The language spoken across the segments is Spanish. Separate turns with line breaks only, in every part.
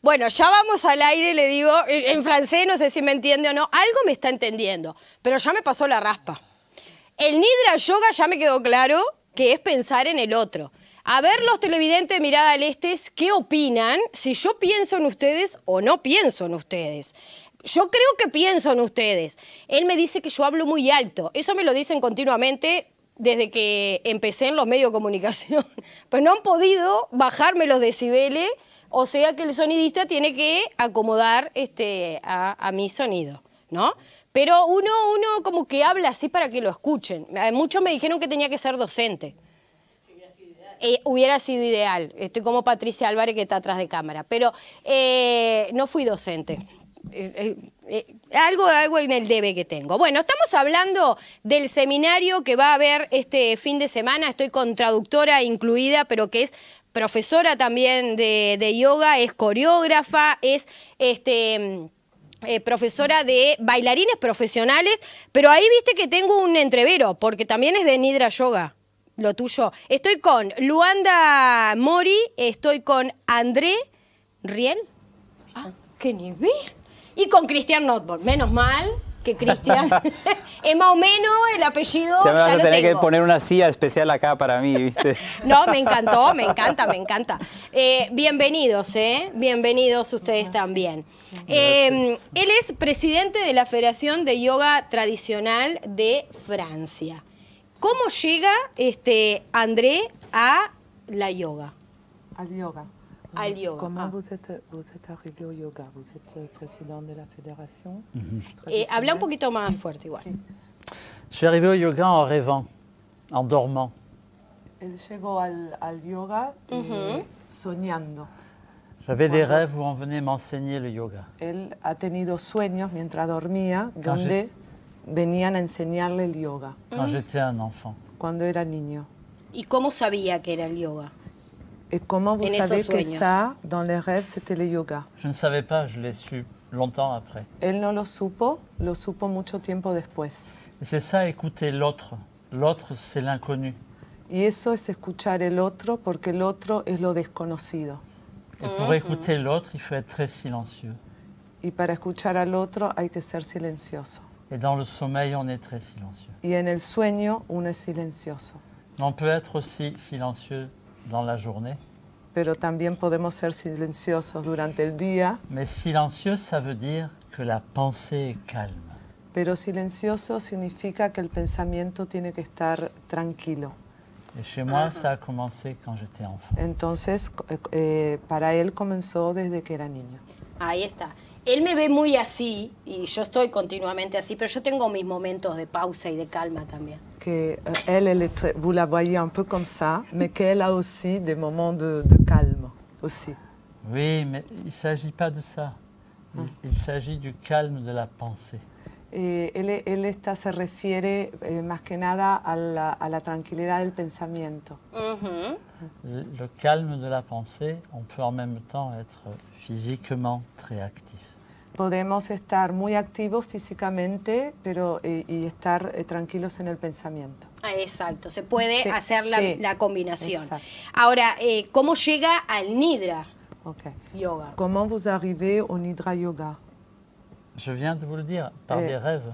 Bueno, ya vamos al aire, le digo, en francés, no sé si me entiende o no, algo me está entendiendo, pero ya me pasó la raspa. El Nidra Yoga ya me quedó claro que es pensar en el otro. A ver los televidentes de Mirada al Este, ¿qué opinan? Si yo pienso en ustedes o no pienso en ustedes. Yo creo que pienso en ustedes. Él me dice que yo hablo muy alto. Eso me lo dicen continuamente desde que empecé en los medios de comunicación. Pero no han podido bajarme los decibeles, o sea que el sonidista tiene que acomodar a mi sonido, ¿no? Pero uno como que habla así para que lo escuchen. Muchos me dijeron que tenía que ser docente. Hubiera sido ideal. Estoy como Patricia Álvarez, que está atrás de cámara. Pero no fui docente. Algo en el debe que tengo. Bueno, estamos hablando del seminario que va a haber este fin de semana. Estoy con traductora incluida, pero que es profesora también de yoga, es coreógrafa, es profesora de bailarines profesionales. Pero ahí viste que tengo un entrevero, porque también es de Nidra Yoga. Lo tuyo. Estoy con Luanda Mori, estoy con André Riel. Ah, ¡qué nivel! Y con Cristian Notborn. Menos mal que Cristian es más o menos el apellido.
Ya me vas
ya
a
lo
tener
tengo.
que poner una silla especial acá para mí, ¿viste?
No, me encantó, me encanta, me encanta. Bienvenidos, bienvenidos ustedes también. Él es presidente de la Federación de Yoga Tradicional de Francia. ¿Cómo llega André a la yoga?
Al yoga.
Al yoga.
Comment vous êtes arrivé au yoga? Vous êtes président de la fédération.
Habla un poquito más fuerte igual.
Sí.
Je suis arrivé au yoga en rêvant, en dormant.
Él llegó al yoga soñando.
J'avais des rêves où on venait m'enseigner le yoga.
Él ha tenido sueños mientras dormía donde venían a enseñarle el yoga
Quand j'étais un enfant.
cuando era niño.
¿Y cómo sabía que era el yoga?
Et comment vous
En esos
savez que
sueños.
ça, dans les rêves, c'était le yoga?
Je ne savais pas, je l'ai su longtemps après.
Él no lo supo mucho tiempo después.
Et c'est ça, écouter l'autre. L'autre, c'est l'inconnu.
Y eso es escuchar el otro, porque el otro es lo desconocido.
Et pour écouter l'autre, il faut être très silencieux.
Y para escuchar al otro hay que ser silencioso.
Et dans le sommeil, on est très silencieux.
Y en el sueño uno es silencioso.
Mais on peut être aussi silencieux dans la journée.
Pero también podemos ser silenciosos durante el día.
Mais silencieux, ça veut dire que la pensée est calme.
Pero silencioso significa que el pensamiento tiene que estar tranquilo.
Et chez moi, ça a commencé quand j'étais enfant.
Entonces, para él comenzó desde que era niño.
Ahí está. Él me ve muy así, y yo estoy continuamente así, pero yo tengo mis momentos de pausa y de calma también.
Que vous la voyez un peu comme ça, mais qu'elle a aussi des moments de calme aussi.
Oui, mais il ne s'agit pas de ça. Il s'agit du calme de la pensée.
Él se refiere más que nada a la tranquilidad del pensamiento.
Le calme de la pensée, on peut en même temps être physiquement très actif.
Podemos estar muy activos físicamente, pero y estar tranquilos en el pensamiento.
Ah, exacto, se puede hacer la combinación.
Exacto.
Ahora, ¿cómo llega al Nidra Yoga?
Comment vous arrivez au Nidra Yoga?
Je viens de vous le dire, par des rêves.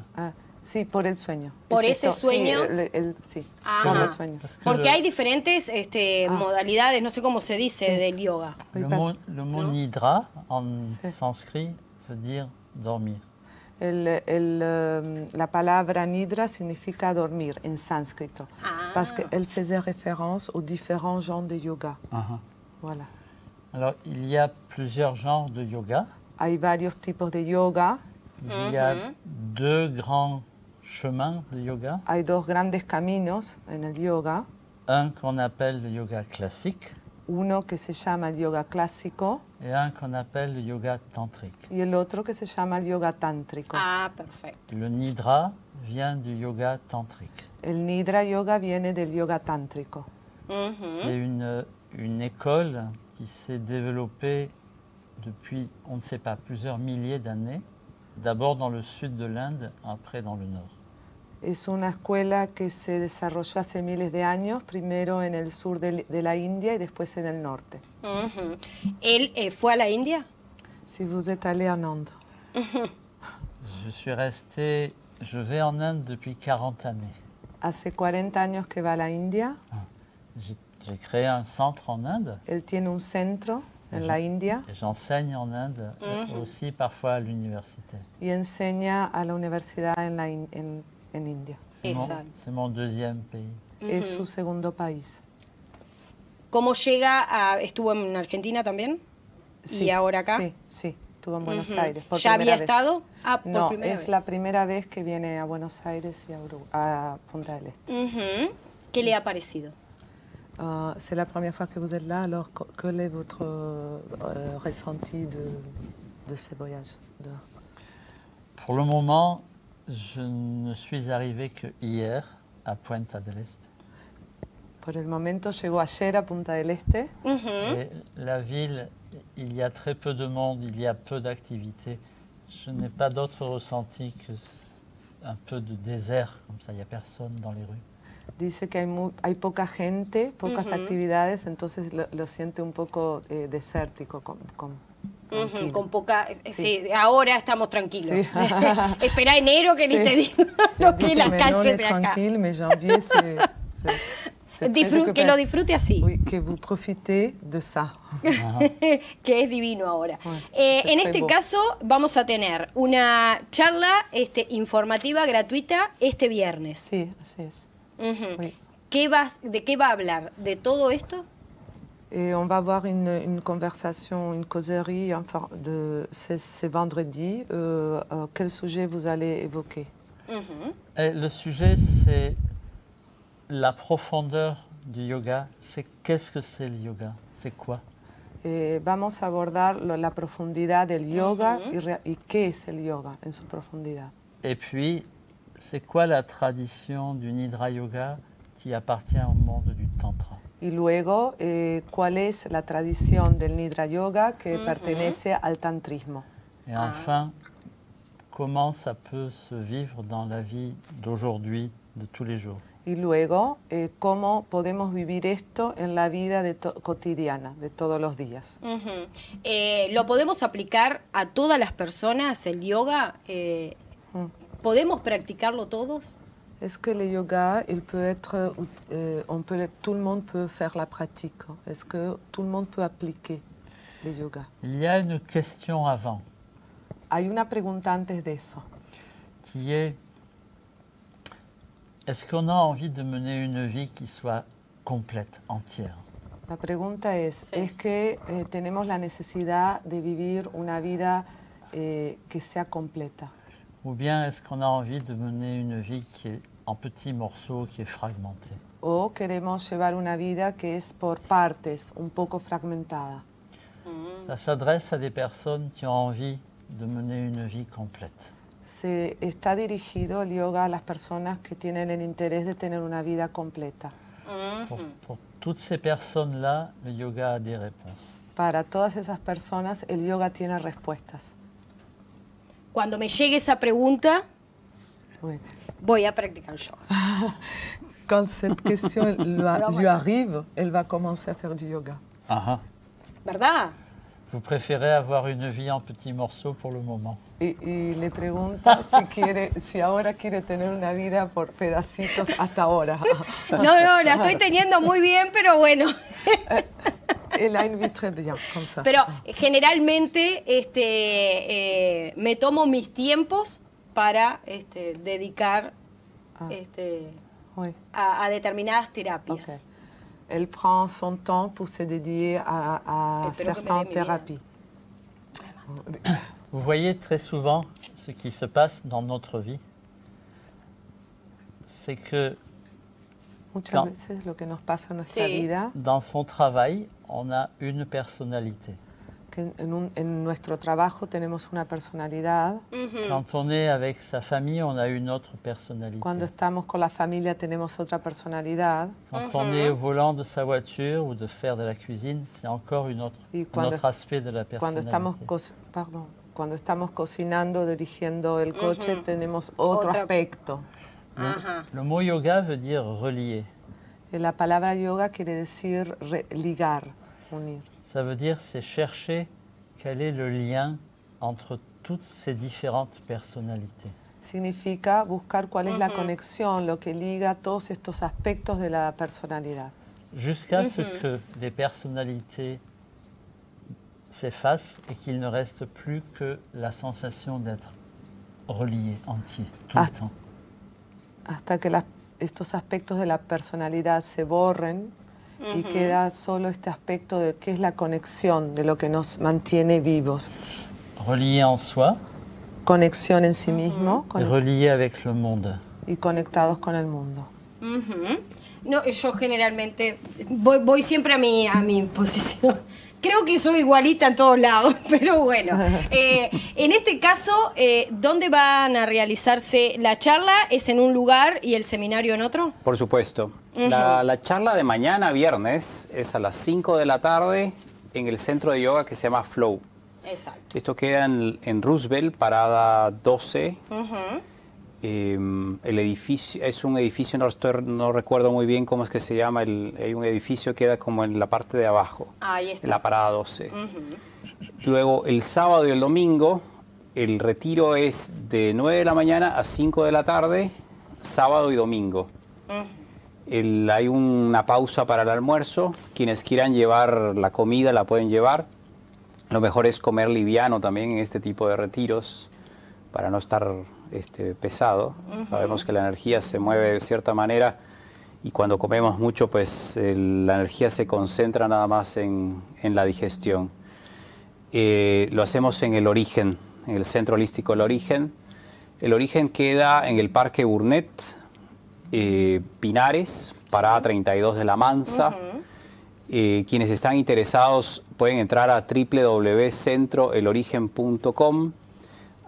Sí, por el sueño.
¿Por ese sueño?
Sí,
Ajá.
por el sueño.
Porque hay diferentes modalidades, no sé cómo se dice, del yoga.
Le mot nidra, en sanskrit, veut dire dormir.
La palabra nidra significa dormir en sánscrito, parce qu'elle faisait référence aux différents genres de yoga. Voilà.
Alors, il y a plusieurs genres de yoga.
Hay varios tipos de yoga.
Il y a deux grands chemins de yoga.
Hay dos grandes caminos en el yoga.
Un qu'on appelle le yoga classique.
Uno que se llama el yoga clásico.
Et un qu'on appelle le yoga tantrique.
Y el otro que se llama el yoga tántrico.
Ah, perfecto.
Le nidra vient du yoga tantrique.
El nidra yoga viene del yoga tántrico.
C'est une école qui s'est développée depuis, on ne sait pas, plusieurs milliers d'années. D'abord dans le sud de l'Inde, après dans le nord.
Es una escuela que se desarrolló hace miles de años, primero en el sur de la India y después en el norte.
¿Él fue a la India?
Si vous êtes allé en Inde,
Je vais en Inde depuis 40 années.
hace 40 años que va a la India,
J'ai créé un centre en Inde
él tiene un centro en la India
et j'enseigne en Inde, aussi parfois à l'université.
y enseña a la universidad en India.
Exacto.
C'est mon deuxième pays.
Es su segundo país.
¿Cómo llega a... ¿Estuvo en Argentina también? ¿Y ahora acá?
Sí, sí, estuvo en Buenos Aires. Por
¿Ya había
primera vez.
estado? Ah, por
No,
primera
es
vez.
la primera vez que viene a Buenos Aires y a Punta del Este.
¿Qué le ha parecido?
C'est la première fois que vous êtes là, alors quel est votre ressenti de ce voyage
Pour le moment, je ne suis arrivé que hier à Punta del Este.
Por el momento llegó ayer a Punta del Este.
Et la ville, il y a très peu de monde, il y a peu d'activités. Je n'ai pas d'autre ressenti que un peu de désert, comme ça, il n'y a personne dans les rues.
Dice que hay poca gente, pocas actividades, entonces lo siente un poco desértico, tranquilo.
Con poca...
Sí.
Sí, ahora estamos tranquilos.
Sí.
Espera enero que ni
Sí.
te digo lo que las
Mais non, on
calles
est
de acá.
tranquille, mais janvier, c'est
Que lo disfrute así.
Oui, que vous profitez de ça.
Que es divino ahora.
Bueno,
En
se
este
fue.
caso vamos a tener una charla informativa gratuita este viernes.
Sí, así es.
Ujú.
Oui.
¿De qué va a hablar? ¿De todo esto?
Et on va avoir une conversation, une causerie, enfin, c'est vendredi. Quel sujet vous allez évoquer?
Et le sujet, c'est la profondeur du yoga. C'est qu'est-ce que c'est le yoga? C'est quoi?
Vamos a abordar la profundidad del yoga y qué es el yoga en su profundidad.
Et puis, c'est quoi la tradition du Nidra Yoga qui appartient au monde du Tantra?
Y luego, ¿cuál es la tradición del Nidra Yoga que pertenece al tantrismo?
Et enfin, comment ça peut se vivre dans la vie d'aujourd'hui, de tous les jours?
Y luego, ¿cómo podemos vivir esto en la vida cotidiana, de todos los días?
Ujú. ¿Lo podemos aplicar a todas las personas, el yoga? ¿Podemos practicarlo todos?
Est-ce que le yoga, il peut être, tout le monde peut faire la pratique? Est-ce que tout le monde peut appliquer le yoga?
Il y a une question avant,
Hay una pregunta antes de eso,
qui est-ce qu'on a envie de mener une vie qui soit complète, entière?
La pregunta es,
Sí.
¿es que tenemos la necesidad de vivir una vida que sea completa?
Ou bien est-ce qu'on a envie de mener une vie qui est en petits morceaux, qui est fragmentée?
¿O queremos llevar una vida que es por partes, un poco fragmentada?
Ça s'adresse à des personnes qui ont envie de mener une vie complète.
Se está dirigido el yoga a las personas que tienen el interés de tener una vida completa.
Pour toutes ces personnes-là, le yoga a des réponses.
Para todas esas personas, el yoga tiene respuestas.
Cuando me llegue esa pregunta,
Oui.
voy a practicar yoga.
Quand cette question lui arrive, elle va commencer à faire du yoga.
Ah,
¿Verdad?
vous préférez avoir une vie en petits morceaux pour le moment?
Y le pregunta si ahora quiere tener una vida por pedacitos hasta ahora.
No, la estoy teniendo muy bien, pero bueno.
Elle a une vie très bien, comme ça.
Pero generalmente me tomo mis tiempos para dedicar
Oui.
a determinadas
Ok.
terapias.
Elle prend son temps pour se dédier à
Espero que me
certaines
dé mi vida.
thérapies.
Vous voyez très souvent ce qui se passe dans notre vie, c'est que
Muchas
Quand-
veces lo que nos pasa en nuestra
Sí.
vida,
dans son travail, on a une personnalité.
que en nuestro trabajo tenemos una personalidad,
Quand on est avec sa famille, on a une autre personnalité.
cuando estamos con la familia tenemos otra personalidad,
Quand on est au volant de sa voiture ou de faire de la cuisine, c'est encore un autre aspect de la
cuando
personnalité.
cuando estamos cocinando, dirigiendo el coche, tenemos otro
Otra-
aspecto.
Ajá.
Le mot yoga veut dire relier.
La palabra yoga quiere decir ligar, unir.
Ça veut dire c'est chercher quel est le lien entre toutes ces différentes personnalités.
Significa buscar cuál es la conexión, lo que liga todos estos aspectos de la personalidad.
Jusqu'à ce que les personnalités s'effacent et qu'il ne reste plus que la sensation d'être relié, entier, tout le temps.
Hasta que estos aspectos de la personalidad se borren y queda solo este aspecto de qué es la conexión, de lo que nos mantiene vivos.
Relié en soi.
Conexión en sí mismo.
Et relié avec le monde.
Y conectados con el mundo.
No, yo generalmente voy siempre a mi posición. Creo que soy igualita en todos lados, pero bueno. En este caso, ¿dónde van a realizarse la charla? ¿Es en un lugar y el seminario en otro?
Por supuesto. La charla de mañana, viernes, es a las 5 de la tarde en el centro de yoga que se llama Flow.
Exacto.
Esto queda en Roosevelt, parada 12. El edificio es un edificio, no recuerdo muy bien cómo es que se llama, hay un edificio que queda como en la parte de abajo,
Ahí está.
en la parada 12. Luego el sábado y el domingo, el retiro es de 9 de la mañana a 5 de la tarde, sábado y domingo. Hay una pausa para el almuerzo, quienes quieran llevar la comida la pueden llevar. Lo mejor es comer liviano también en este tipo de retiros, para no estar pesado. Sabemos que la energía se mueve de cierta manera y cuando comemos mucho, pues la energía se concentra nada más en la digestión. Lo hacemos en el Origen, en el Centro Holístico El Origen. El Origen queda en el Parque Burnett, Pinares, parada 32 de La Mansa. Quienes están interesados pueden entrar a www.centroelorigen.com.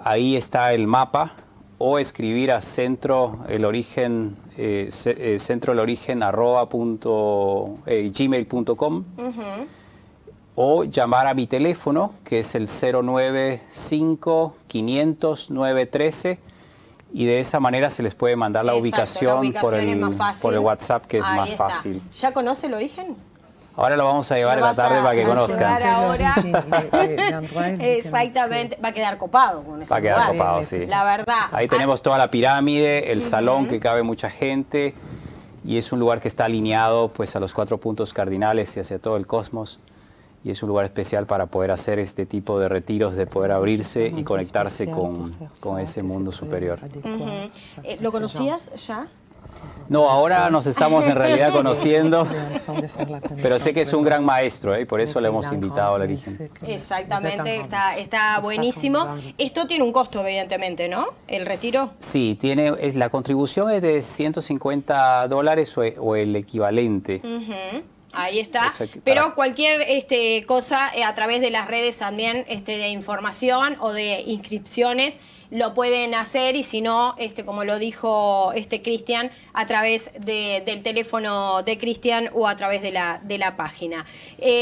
Ahí está el mapa, o escribir a centroelorigen@gmail.com, o llamar a mi teléfono, que es el 095-500-913, y de esa manera se les puede mandar la ubicación, por el WhatsApp, que es más fácil.
¿Ya conoce El Origen?
Ahora lo vamos a llevar en la tarde para que conozcan.
Ahora. Exactamente. Va a quedar copado con ese
Va a quedar
lugar.
copado, sí.
La verdad.
Ahí tenemos toda la pirámide, el salón que cabe mucha gente, y es un lugar que está alineado pues a los 4 puntos cardinales y hacia todo el cosmos. Y es un lugar especial para poder hacer este tipo de retiros, de poder abrirse y conectarse con ese mundo superior.
¿Lo conocías ya?
No, ahora nos estamos en realidad conociendo, pero sé que es un gran maestro, y por eso le hemos invitado al Origen.
Exactamente, está buenísimo. Esto tiene un costo, evidentemente, ¿no? ¿El retiro?
Sí, la contribución es de $150 o el equivalente.
Ahí está. Pero cualquier cosa a través de las redes también de información o de inscripciones lo pueden hacer, y si no, como lo dijo Cristian, a través del teléfono de Cristian o a través de la página.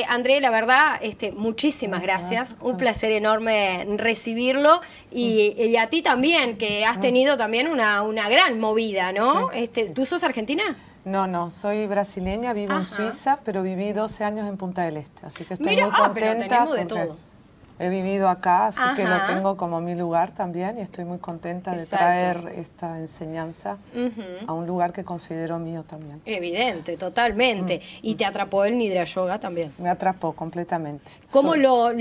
André, la verdad, muchísimas gracias. Un placer enorme recibirlo, y a ti también, que has tenido también una gran movida, ¿no? ¿Tú sos argentina?
No, soy brasileña, vivo en Suiza, pero viví 12 años en Punta del Este, así que estoy muy
pero
contenta.
tenemos de todo.
He vivido acá, así que lo tengo como mi lugar también, y estoy muy contenta de traer esta enseñanza a un lugar que considero mío también.
Evidente, totalmente. ¿Y te atrapó el Nidra Yoga también?
Me atrapó completamente.
¿Cómo lo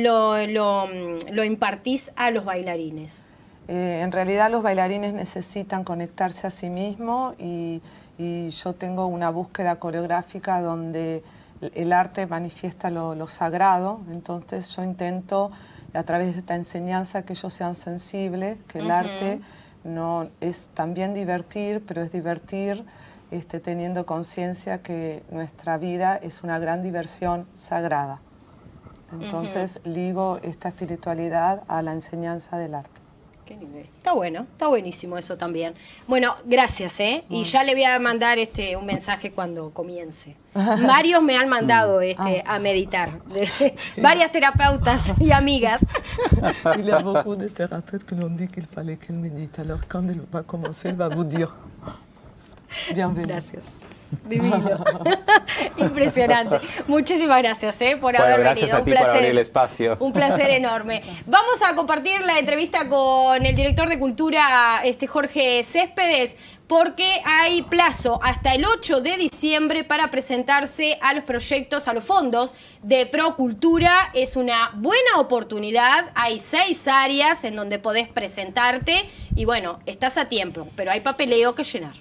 impartís a los bailarines?
En realidad los bailarines necesitan conectarse a sí mismos, y yo tengo una búsqueda coreográfica donde el arte manifiesta lo sagrado. Entonces yo intento, a través de esta enseñanza, que ellos sean sensibles, que el arte no es también divertir, pero es divertir teniendo conciencia que nuestra vida es una gran diversión sagrada. Entonces ligo esta espiritualidad a la enseñanza del arte.
Qué nivel. Está bueno, está buenísimo eso también. Bueno, gracias, y ya le voy a mandar un mensaje cuando comience. Varios me han mandado a meditar, varias terapeutas y amigas.
Il y a beaucoup de thérapeutes qui l'ont dit qu'il fallait qu'elle médite. Alors quand elle va commencer, elle va vous dire. Bienvenue.
Gracias. Divino. Impresionante. Muchísimas gracias por haber
gracias
venido.
a ti por abrir el espacio.
Un placer enorme. Vamos a compartir la entrevista con el director de Cultura, Jorge Céspedes, porque hay plazo hasta el 8 de diciembre para presentarse a los proyectos, a los fondos de Procultura. Es una buena oportunidad. Hay 6 áreas en donde podés presentarte y bueno, estás a tiempo, pero hay papeleo que llenar.